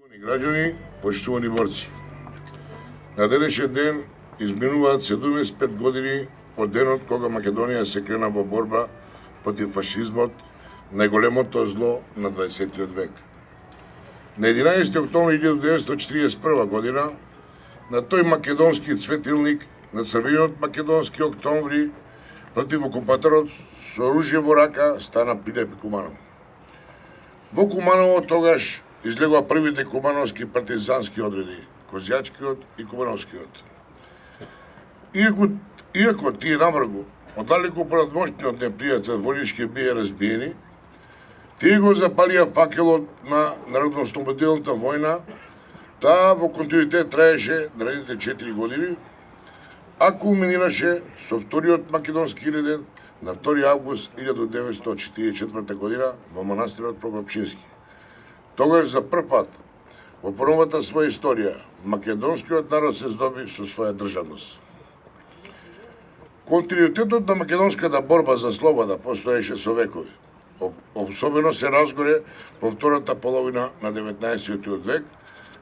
Поштовани граѓани, поштовани борци. На денешен ден изминуваат 75 години од денот кога Македонија се крена во борба против фашизмот, најголемото зло на 20 век. На 11 октомври 1941 година, на тој македонски цветилник, на црвениот македонски октомври, против окупаторот со оружје во рака стана Пилеп Куманов. Во Куманово тогаш излегува првите кумановски партизански одреди, Козјачкиот и Кумановскиот. Иако тие намргу, оддалеку порад моќниот непријател војнички бие разбиени, тие го запалија факелот на Народно-ослободителната војна, таа во континуитет траеше наредните 4 години, а кулминираше со вториот македонски илјаден на 2 август 1944 година во манастирот Прокопчински. Тогаш за прв пат во првата своја историја македонскиот народ се здоби со своја државност. Континуитетот на македонската борба за слобода постоеше со векови. Особено се разгоре во втората половина на 19 век,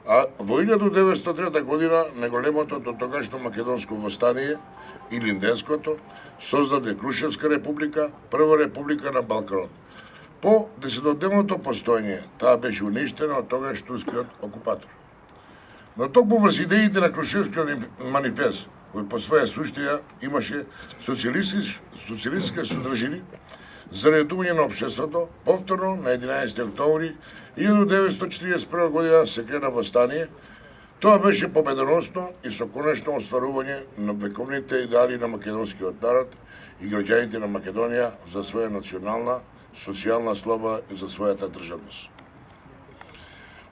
а во 1903 година најголемото до тогашно македонско востание, Илинденското, создаде Крушевска република, прва република на Балканот. По 10-дневното постоење, таа беше уништена од тогаш турскиот окупатор. Но токму врз идеите на Крушевскиот манифест, кој по своја суштина имаше социјалистичка содржини, за редување на општеството, повторно на 11 октомври 1941 година се крена востание. Тоа беше победоносно и со конечно остварување на вековните идеали на македонскиот народ и граѓаните на Македонија за своја национална, социјална слобода и за својата државност.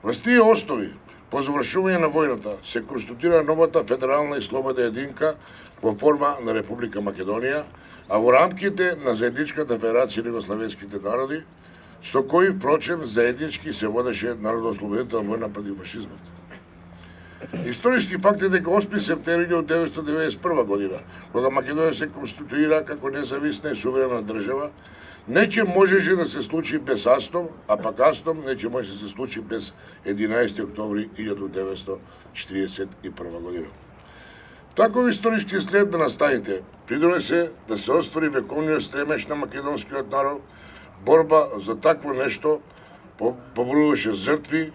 Врз тие основи, по завршување на војната, се конституира новата федерална и слободна единка во форма на Република Македонија, а во рамките на заедничката федерација на југославенските народи, со кои, впрочем, заеднички се водеше Народно-ослободителна војна против фашизмот. Историски факт е дека 8 септември 1991 година, кога Македонија се конституира како независна и суверена држава, не ќе можеше да се случи без Астом, а пак Астом не ќе може да се случи без 11 октомври 1941 година. Таков историски след на настаните придонесе да се оствари вековниот стремеж на македонскиот народ, борба за такво нешто поборуваше жртви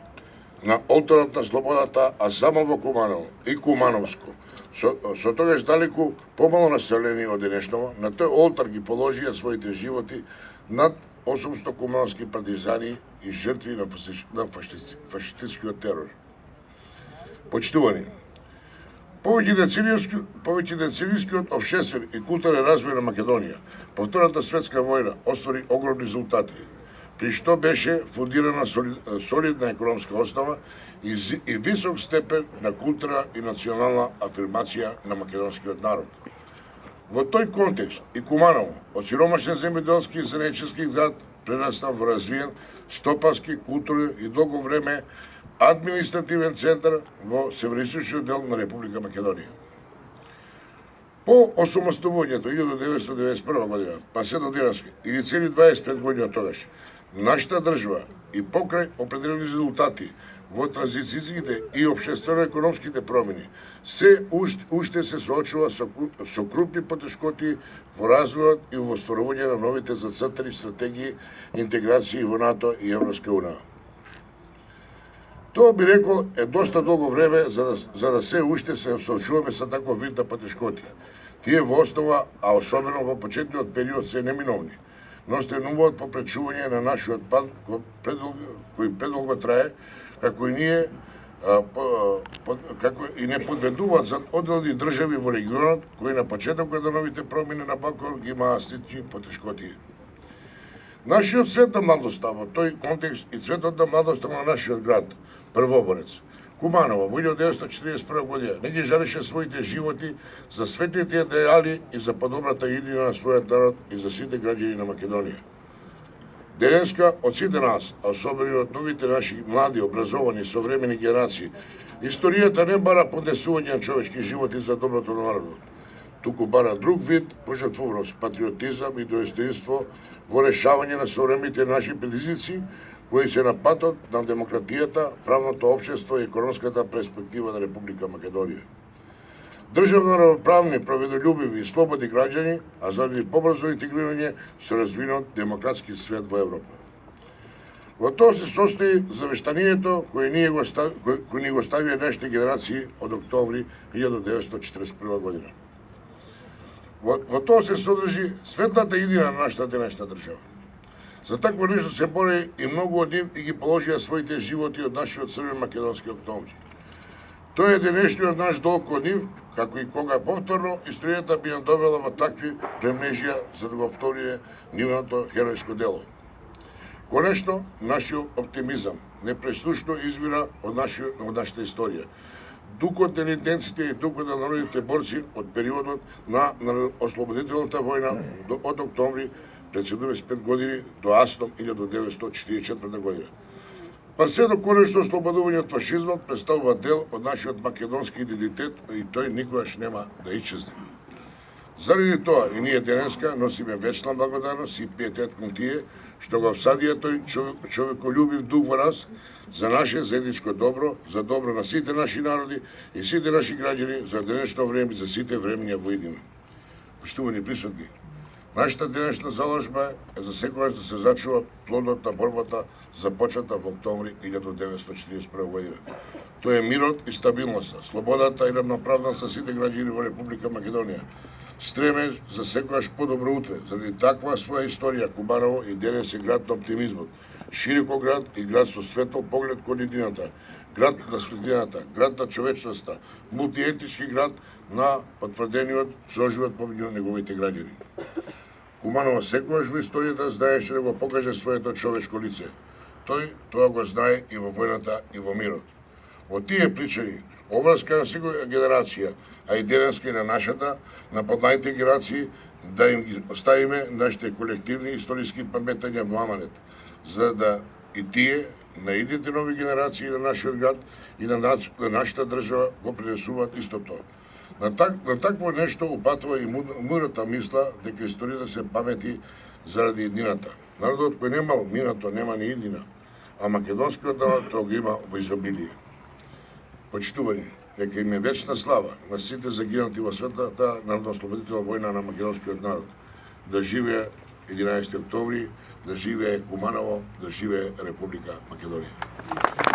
на олтарот на слободата, а само во Куманово и Кумановско, со тогаш далеку помало населени од денешново, на тој олтар ги положија своите животи над 800 кумановски партизани и жртви на фашистичкиот терор. Почитувани, повеќе децилискиот општествен и културен развој на Македонија по Втората светска војна оствари огромни резултати, при што беше фундирана солидна економска основа и висок степен на култура и национална афирмација на македонскиот народ. Во тој контекст и Куманово, од сиромашен земјоделски и занајчески град, прерастан во развиен стопански, културен и долго време административен центар во североисточниот дел на Република Македонија. По осамостоувањето 1991 година, па се до денес, или цели 25 години од тогаш, нашата држава и покрај определени резултати во транзицијските и општествено-економските промени, се уште се соочува со крупни потешкоти во развојот и во остварување на новите зацртани стратегии интеграција во НАТО и Европска унија. Тоа би рекол е доста долго време за да се уште се соочуваме со таков вид на потешкоти. Тие во основа, а особено во почетниот период, се неминовни, но стенуваат попречување на нашиот пат кој предолго трае, како и не подведуваат за одделни држави во регионот, кои на почетокот на новите промени на Балкан ги имаа слични потешкоти. Нашиот цвет на младоста во тој контекст и цветот на младоста на нашиот град, првоборец, Куманово, во 1941 година, не ги жареше своите животи за светлите идеали и за подобрата идеја на својот народ и за сите граѓани на Македонија. Денеска, од сите нас, а особено од новите наши млади, образовани, современи генерации, историјата не бара поднесување на човечки животи за доброто на народот, туку бара друг вид пожртвуваност, патриотизам и достоинство во решавање на современите наши предизвици, кои се на патот на демократијата, правното општество и економската перспектива на Република Македонија. Државно равноправни, праведолюбиви и слободни граѓани, а заради побрзо интегрирање со развинат демократски свет во Европа. Во тоа се состои завештанието кој ни го ставија нашите генерации од октомври 1941 година. Во тоа се содржи светлата идеја на нашата денешна држава. За такво нешто се бори и многу од нив и ги положија своите животи од нашиот црвен македонски октомври. Тој е денешниот наш долг од нив, како и кога повторно историјата би ја довела во такви премнежија за да го повтори нивното херојско дело. Конечно, нашиот оптимизам непреслушно извира од нашата историја. Духот на идентите и духот на народните борци од периодот на ослободителната војна од октомври пред 75 години до Астом 1944 година. Па се до конечно ослободување од фашизмот представува дел од нашиот македонски идентитет и тој никогаш нема да исчезне. Заради тоа и ние денеска носиме вечна благодарност и пиетет кон тие што го всадија тој човеколюбив дух во нас за наше заедничко добро, за добро на сите наши народи и сите наши граѓани за денешно време, за сите времења во иднина. Поштувани присутни, нашата денешна заложба е за секогаш да се зачува плодот на борбата започната во октомври 1941 година. Тоа е мирот и стабилноста, слободата и равноправност за сите граѓани во Република Македонија. Стремеж за секогаш подобро утре, заради таква своја историја, Кубаново и денес е град на оптимизмот, широко град и град со светол поглед кон иднината, град на светлината, град на човечноста, мултиетнички град на потврдениот соживот помеѓу неговите граѓани. Куманово секогаш во историјата знаеше да го покаже своето човечко лице. Тој тоа го знае и во војната и во мирот. Од тие причини, обврска на секоја генерација, а и денеска и на нашата, на поднајните генерации, да им ги оставиме нашите колективни историски паметања во аманет, за да и тие, на идните нови генерации на нашиот град и на нашата држава го пренесуваат исто тоа. На такво нешто упатува и мудрата мисла дека историјата се памети заради иднината. Народот кој немал минато нема ни иднина, а македонскиот народ тоа го има во изобилие. Почитувани, нека им е вечна слава на сите загинати во светата народно-ослободителна војна на македонскиот народ. Да живее 11 октомври, да живее Куманово, да живее Република Македонија.